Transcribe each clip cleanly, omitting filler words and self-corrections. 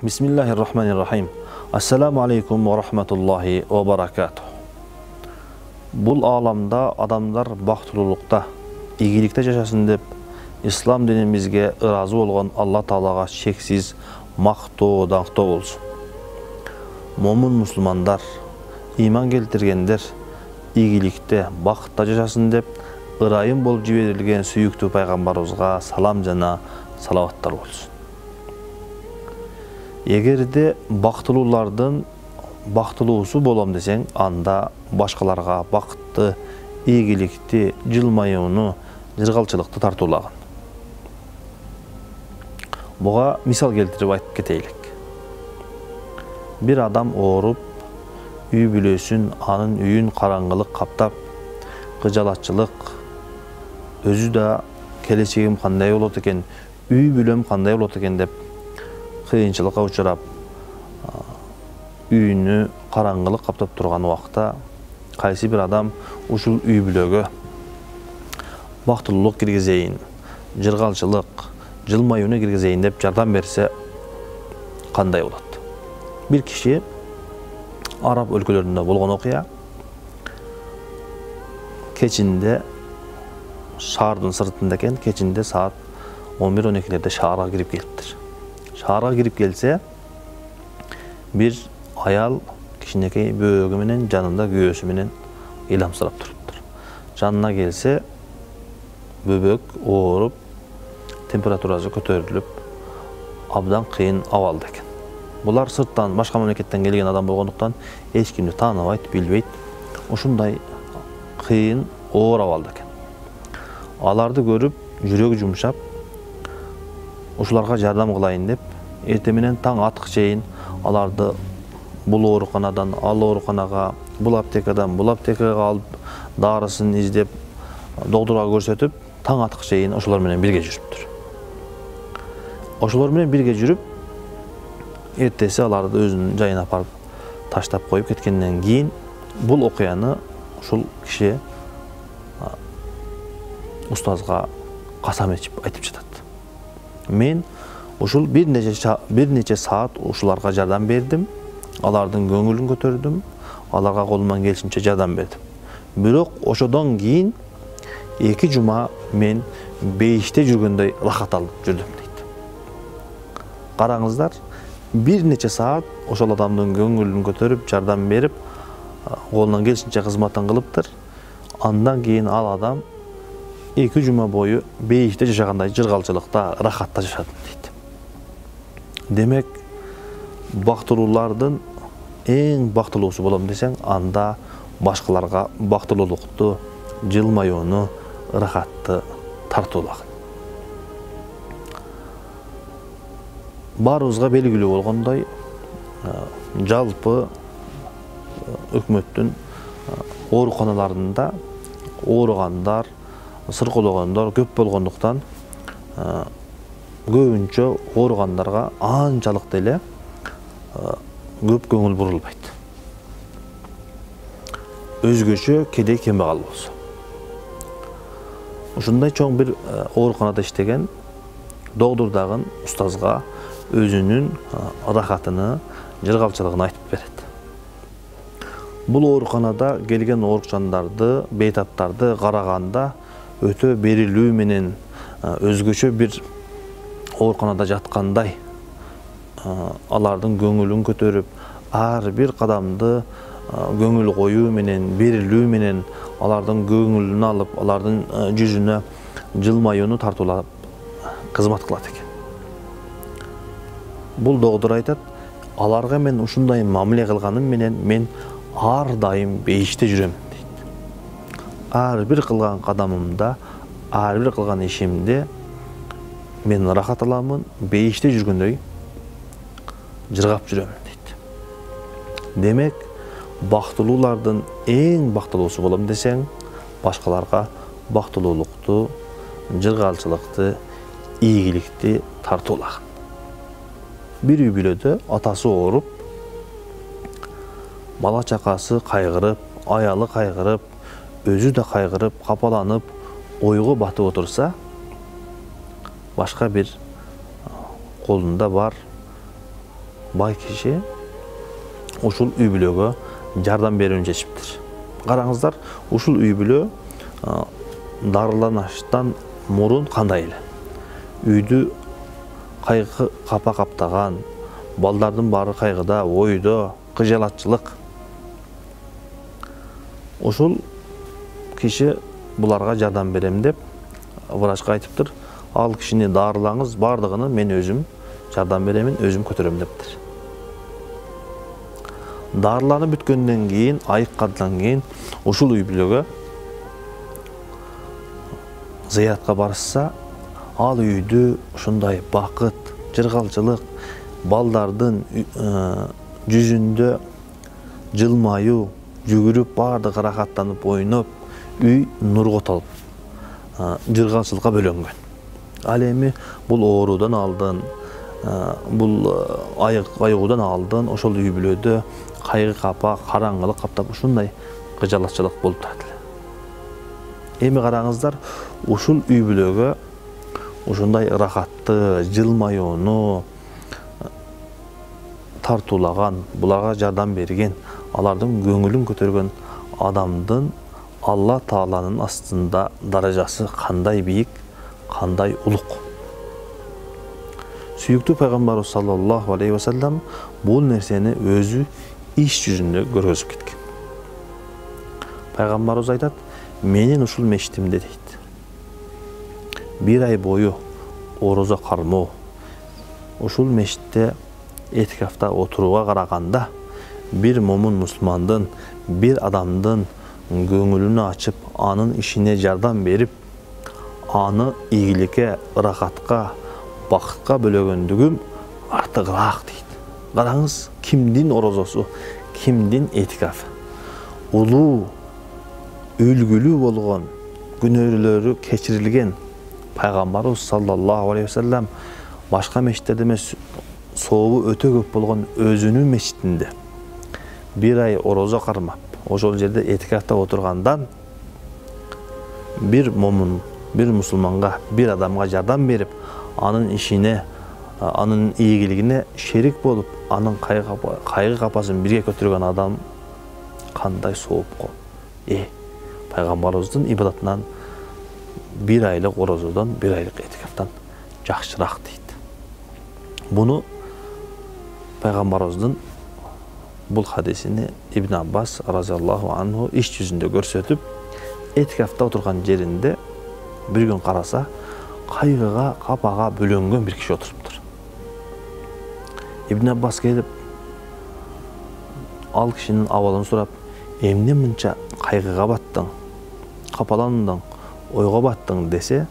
Bismillahirrahmanirrahim. Assalamu alaikum wa rahmatullahi wa barakatuh. Бұл аламда адамдар бақтылылықта, игілікте жашасын деп, ислам дінімізге ыразы болған Алла Таалаға шексіз мақтоо даңқтоо болсын. Момын мұсылмандар, иман келтіргендер, игілікте, бақытта жашасын деп, ырайым болып жіберілген сүйікті пайғамбарымызға салам жана салаваттар болсын. Егерде бақтылулардың бақтылуысы болам десең, анда башқаларға бақытты, игілікті, жылмаюыны, жырғалчылықты тартулаған. Бұға мисал келтіріп айтып кетейлік. Bir адам оорып, үй бүлөсүн, анын үйін қараңғылық қаптап, қыжалатчылық, өзі да келешегім қандай болот екен, үй бүлөм қандай болот екен деп қиыншылыққа ұшырап, үйіні қараңғылық қаптап тұрған уақытта қайсы бір адам ушул үй бүлөгө бактылуулук киргизейин, жыргалчылык, жылмаюуну киргизейин деп жардам берсе кандай болот? Bir kişi Arap өлкөлөрүндө болгон окуя, кечинде шаардын сыртында экен, кечинде саат 11-12-лерде шаарга кирип келиптир. Шаарга кирип келсе, bir аял кичинекей бөөгү менен жанында күйөөсү менен ыйламсырап туруптур. Жанына келсе, бөбөк ооруп, температурасы көтөрүлүп, абдан кыйын абалда экен. Булар сырттан, башка мамлекеттен келген адам болгондуктан эч кимди тааныбайт, билбейт. Ушундай кыйын, оор абалда экен. Аларды көрүп, жүрөгү жумшап, ушуларга жардам кылайын деп, эртең менен таң атык чейин аларды бул ооруканадан ал ооруканага, бул аптекадан бул аптекага алып, дарысын издеп, доктурга көрсөтүп, таң атык чейин ошолор менен бирге жүрүптүр. Ошолор менен бирге жүрүп, эртеси аларды өзүнүн жайына апарып таштап коюп кеткенден кийин бул окуяны ушул киши устазга касам айтып жатат. Мен ушул бир нече саат ушуларга жардам бердим, алардын көңүлүн көтөрдүм, аларга колумдан келишинче жардам бердим. Бирок ошодон кийин 2 жума мен бейиште жүргөндөй рахат алып жүрдүм дейт. Караңыздар, bir нече саат ошол адамдын көңүлүн көтөрүп, жардам берип, колунан келишинче кызматын кылыптыр. Андан кийин ал адам 2 жума бою бейиште жашагандай жыргалчылыкта, рахатта жашадым дейт. Демек, бактылуулардын эң бактылуусу болом десең, анда башкаларга бактылуулукту, жылмаюуну, рахатты тартуулаган. Баарыбызга белгилүү болгондой, жалпы өкмөттүн ооруканаларында ооругандар, сыркоологондор көп болгондуктан көбүнчө ооругандарга анчалык деле көп көңүл бурулбайт. Өзгөчө кедей кембагал болсо. Ушундай чоң бир ооруканада иштеген доктур дагы устазга өзүнүн рахатыны, жыргалчылыгын айтып берет. Бул ооруканада келген оорукчандарды, бейтаптарды караганда өтө берилүү менен өзгөчө бир ооруканада жаткандай алардын көңүлүн көтөрүп, ар бир кадамды көңүл коюу менен, берилүү менен алардын көңүлүн алып, алардын жүзүнө жылмаюуну тартуулап кызмат кылат экен. Бул доктур айтат, аларга мен ушундай мамиле кылганым менен мен ар дайым бейиште жүрөм дейт. Ар бир кылган кадамымда, ар бир кылган ишимде мен рахат аламын, бейиште жүргөндөй жыргап жүрөм дейт. Демек, бактылуулардын эң бактылуусу болом десең, башкаларга бактылуулукту, жыргалчылыкты, ийгиликти тартуулаган. Bir үй бүлөдө атасы ооруп, бала чакасы кайгырып, аялы кайгырып, өзү да кайгырып, капаланып, ойго батып отурса, башка бир колунда бар бай киши ушул үй бүлөгө жардам берүүнү чечиптир. Караңыздар, ушул үй бүлө дарыланыштан мурун кандай эле? Үйдү кайгы капа каптаган, балдардын баары кайгыда, ойдо, кыжалатчылык. Ушул киши буларга жардам берем деп врачка айтыптыр. Ал кишини дарылаңыз, бардыгыны мен өзүм жардам беремин, өзүм көтөрөм дептир. Дарыланып бүткөндөн кийин, айыккандан кийин ушул үй бүлөгө зыяратка барышса, ал үйдү ушундай бакыт, жыргалчылык, балдардын жүзүндө жылмаюу, жүгүрүп бардыгы рахаттанып ойноп, үй нурго толуп, жыргалчылыкка бөлөнгөн. Ал эми бул оорудан алдын, бул айыгуудан алдын ошол үй бүлөдө кайгы капа, караңгылык каптап ушундай кыжалатчылык болуп турат эле. Эми караңыздар, ушул үй бүлөгө ушундай рахатты, жылмаюуну тартуулаган, буларга жардам берген, алардын көңүлүн көтөргөн адамдын Алла Тааланын астында даражасы кандай бийик, кандай улук. Сүйүктүү пайгамбарыбыз саллаллаху алейхи ва саллям бул нерсени өзү иш жүзүндө көргөзүп кеткен. Пайгамбарыбыз айтат: "Менин ушул мешитимде" дейт. Bir ай бою орозо кармоо, ушул мешитте этикафта отурууга караганда бир момун мусулмандын, бир адамдын көңүлүнү ачып, анын ишине жардам берип, аны ийгиликке, ырахатка, бакытка бөлөгөндүгүм артыгыраак дейт. Караңыз, кимдин орозосу, кимдин этикафы? Улуу, үлгүлүү болгон, күнөөлөрү кечирилген пайгамбарыбыз саллаллаху алейхи ва саллям башка мешиттерде эмес, сообу өтө көп болгон өзүнүн мешитинде bir ай орозо кармап, ошол жерде этикафта отургандан бир момун, бир мусулманга, бир адамга жардам берип, анын ишине, анын ийгилигине шерик болуп, анын кайгы капасын бирге көтөргөн адам кандай соопко. Пайгамбарыбыздын ибадатынан bir айлык орозодон, bir айлык этикафтан жакшыраак дейт. Буну пайгамбарыбыздын бул хадисини Ибн Аббас разияллаху анху иш жүзүндө көрсөтүп, этикафта отурган жеринде bir күн караса, кайгыга, капага бөлөнгөн бир киши отуруптур. Ибн Аббас келип, ал кишинин абалын сурап, "Эмне мынча кайгыга баттың, капаландың, ойго баттың" десе,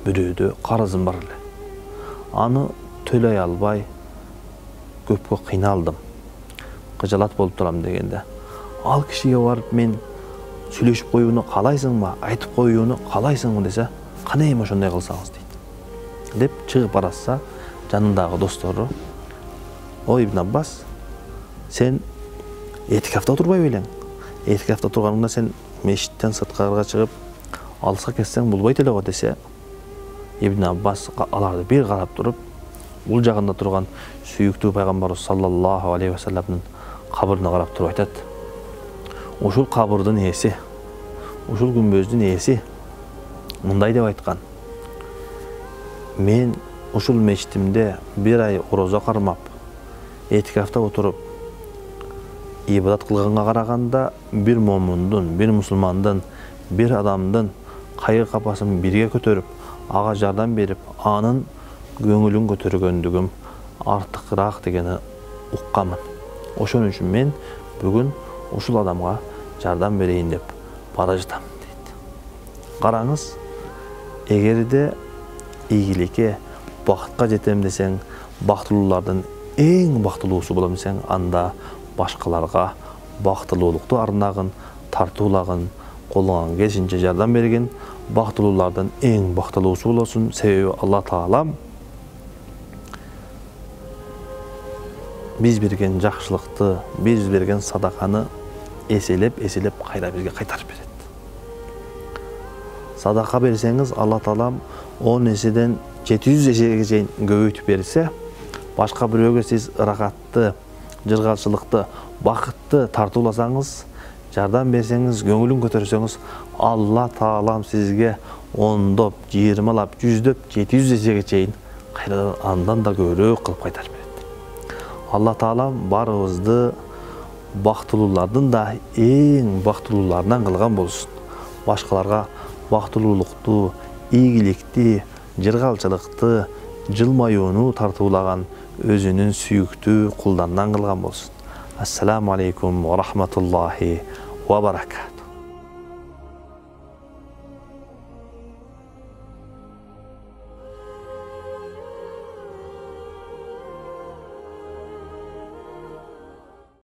бирөөдө карызым бар эле. Аны төлөй албай, көпкө кыйналдым, кыжалат болуп турам дегенде, ал кишиге барып мен сүйлөшүп коюуну каалайсыңбы, айтып коюуну каалайсыңбы десе, кана эми ошондой кылсаңыз дейт. Деп чыгып баратса, жанындагы достору: "Ой Ибн Аббас, сен этикафта отурбай белең? Этикафта турганыңда сен мешиттен сырткарга чыгып, алыска кетсең болбойт эле го" десе, Ибн Аббас аларды бир карап туруп, бул жагында турган сүйүктүү пайгамбарыбыз саллаллаху алейхи ва салламдын кабырына карап туруп айтат: "Ушул кабырдын ээси, ушул күмбөздүн ээси мындай деп айткан: мен ушул мешитимде bir ай орозо кармап, этикафта отуруп, ибадат кылганга караганда бир момундун, бир мусулмандын, бир адамдын кайгы капасын бирге көтөрүп, ага жардам берип, анын көңүлүн көтөргөндүгүм артыгыраак дегени укканмын. Ошон үчүн мен бүгүн ушул адамга жардам берейин деп бара жатам" дейт. Караңыз, эгерде ийгиликке, бакытка жетем десең, бактылуулардын эң бактылуусу болом десең, анда башкаларга бактылуулукту арнагын, тартуулагын, колуңан келишинче жардам берген, бактылуулардын эң бактылуусу болосуң. Себеби Алла Таалам биз берген жакшылыкты, биз берген садаканы эселеп кайра бизге кайтарып берет. Садака берсеңиз, Алла Таалам 10 эседен 700 эсеге чейин көбөйтүп берсе, башка бирөөгө сиз ырахатты, жыргалчылыкты, бакытты тартууласаңыз, жардам берсеңиз, көңүлүн көтөрсөңүз, Алла Таалам сизге ондоп, 20лап, 100дөп, 700 эсеге чейин кайрадан андан да көбүрөөк кылып кайтарып берет. Алла Таалам барыбызды бактылуулардын да эң бактылууларынан кылган болсун. Башкаларга бактылуулукту, ийгиликти, жыргалчылыкты, жылмаюуну тартуулаган өзүнүн сүйүктүү кулдарынан кылган болсун. Ассаламу алейкум ва рахматуллахи ва баракат.